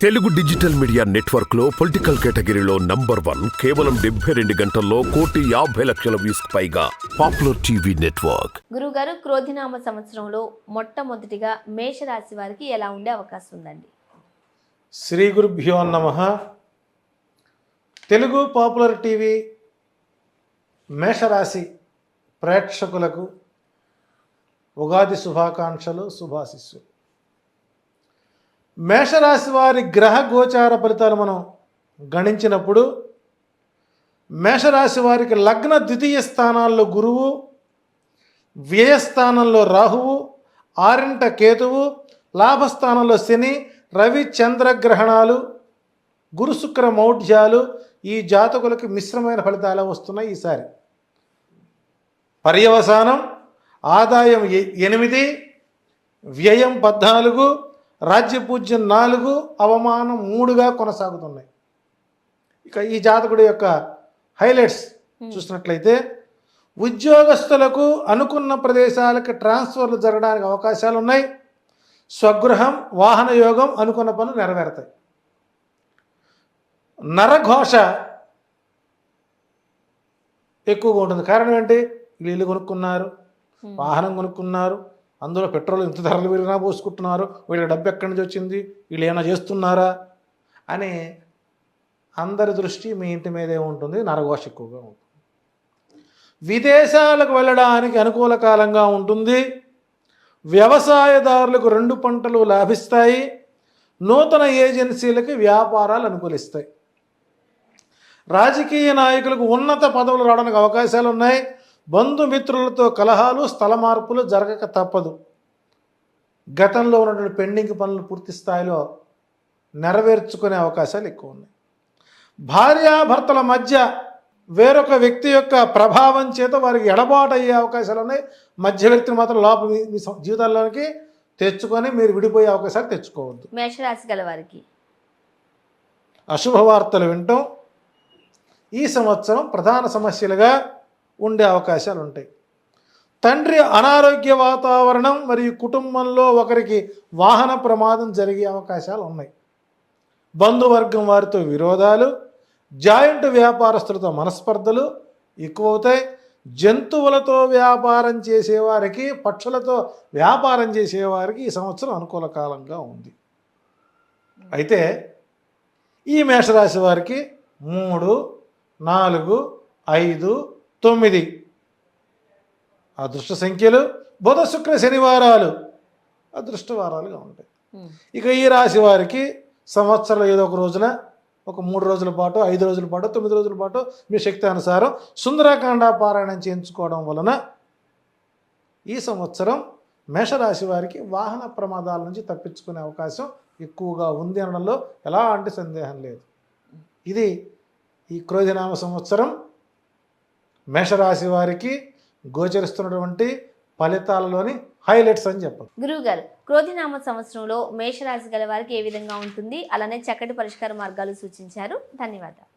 Telugu digital media network లో political కేటగిరీలో #1 కేవలం 72 గంటల్లో 1,50,00,000 వ్యూస్ పైగా పాపులర్ టీవీ నెట్వర్క్. గురుగారు, క్రోధినామ సంవత్సరంలో మొట్టమొదటిగా మేషరాశి వారికి ఎలా ఉండే అవకాశం ఉందండి? శ్రీ గురుభ్యో నమః. తెలుగు పాపులర్ టీవీ మేషరాశి ప్రేక్షకులకు ఉగాది శుభాకాంక్షలు, శుభాశిస్సులు. మేషరాశి వారి గ్రహ గోచార ఫలితాలు మనం గణించినప్పుడు మేషరాశి వారికి లగ్న ద్వితీయ స్థానాల్లో గురువు, వ్యయస్థానంలో రాహువు, ఆరింట కేతువు, లాభస్థానంలో శని, రవి చంద్రగ్రహణాలు, గురు శుక్ర మౌఢ్యాలు ఈ జాతకులకు మిశ్రమైన ఫలితాలు వస్తున్నాయి. ఈసారి పర్యవసానం ఆదాయం 8, వ్యయం 14, రాజ్యపూజ్యం 4, అవమానం 3గా కొనసాగుతున్నాయి. ఇక ఈ జాతకుడి యొక్క హైలైట్స్ చూసినట్లయితే ఉద్యోగస్తులకు అనుకున్న ప్రదేశాలకు ట్రాన్స్ఫర్లు జరగడానికి అవకాశాలు ఉన్నాయి. స్వగృహం, వాహన యోగం, అనుకున్న పనులు నెరవేరుతాయి. నరఘోష ఎక్కువగా ఉంటుంది. కారణం ఏంటి? ఇల్లు కొనుక్కున్నారు, వాహనం కొనుక్కున్నారు, అందులో పెట్రోల్ ఇంత ధరలు పెరిగినా పోసుకుంటున్నారు, వీళ్ళకి డబ్బు ఎక్కడి నుంచి వచ్చింది, వీళ్ళు ఏమైనా చేస్తున్నారా అని అందరి దృష్టి మీ ఇంటి మీదే ఉంటుంది. నరఘోష ఎక్కువగా ఉంటుంది. విదేశాలకు వెళ్ళడానికి అనుకూల కాలంగా ఉంటుంది. వ్యవసాయదారులకు 2 పంటలు లాభిస్తాయి. నూతన ఏజెన్సీలకి వ్యాపారాలు అనుకూలిస్తాయి. రాజకీయ నాయకులకు ఉన్నత పదవులు రావడానికి అవకాశాలు ఉన్నాయి. బంధుమిత్రులతో కలహాలు, స్థల మార్పులు జరగక తప్పదు. గతంలో ఉన్నటువంటి పెండింగ్ పనులు పూర్తి స్థాయిలో నెరవేర్చుకునే అవకాశాలు ఎక్కువ ఉన్నాయి. భార్యాభర్తల మధ్య వేరొక వ్యక్తి యొక్క ప్రభావం చేత వారికి ఎడబాటు అయ్యే అవకాశాలు ఉన్నాయి. మధ్యవర్తిని మాత్రం లోపల మీ జీవితాల్లోనికి తెచ్చుకొని మీరు విడిపోయే అవకాశాలు తెచ్చుకోవద్దు. మేషరాశి గల వారికి అశుభవార్తలు వినటం ఈ సంవత్సరం ప్రధాన సమస్యలుగా ఉండే అవకాశాలు ఉంటాయి. తండ్రి అనారోగ్య వాతావరణం మరియు కుటుంబంలో ఒకరికి వాహన ప్రమాదం జరిగే అవకాశాలు ఉన్నాయి. బంధువర్గం వారితో విరోధాలు, జాయింట్ వ్యాపారస్తులతో మనస్పర్ధలు ఎక్కువవుతాయి. జంతువులతో వ్యాపారం చేసేవారికి, పక్షులతో వ్యాపారం చేసేవారికి ఈ సంవత్సరం అనుకూల కాలంగా ఉంది. అయితే ఈ మేషరాశి వారికి 3, 4, 5, 9 అదృష్ట సంఖ్యలు. బుధ శుక్ర శనివారాలు అదృష్టవారాలుగా ఉంటాయి. ఇక ఈ రాశి వారికి సంవత్సరంలో ఏదో ఒక రోజున, ఒక 3 రోజుల పాటు, 5 రోజుల పాటు, 9 రోజుల పాటు మీ శక్తి అనుసారం సుందరకాండ పారాయణం చేయించుకోవడం వలన ఈ సంవత్సరం మేషరాశి వారికి వాహన ప్రమాదాల నుంచి తప్పించుకునే అవకాశం ఎక్కువగా ఉంది అనడంలో ఎలాంటి సందేహం లేదు. ఇది ఈ క్రోధినామ సంవత్సరం మేషరాశి వారికి గోచరిస్తున్నటువంటి ఫలితాలలోని హైలైట్స్ అని చెప్పాలి. గురువుగారు, క్రోధినామ సంవత్సరంలో మేషరాశి గల వారికి ఏ విధంగా ఉంటుంది, అలానే చక్కటి పరిష్కార మార్గాలు సూచించారు. ధన్యవాదాలు.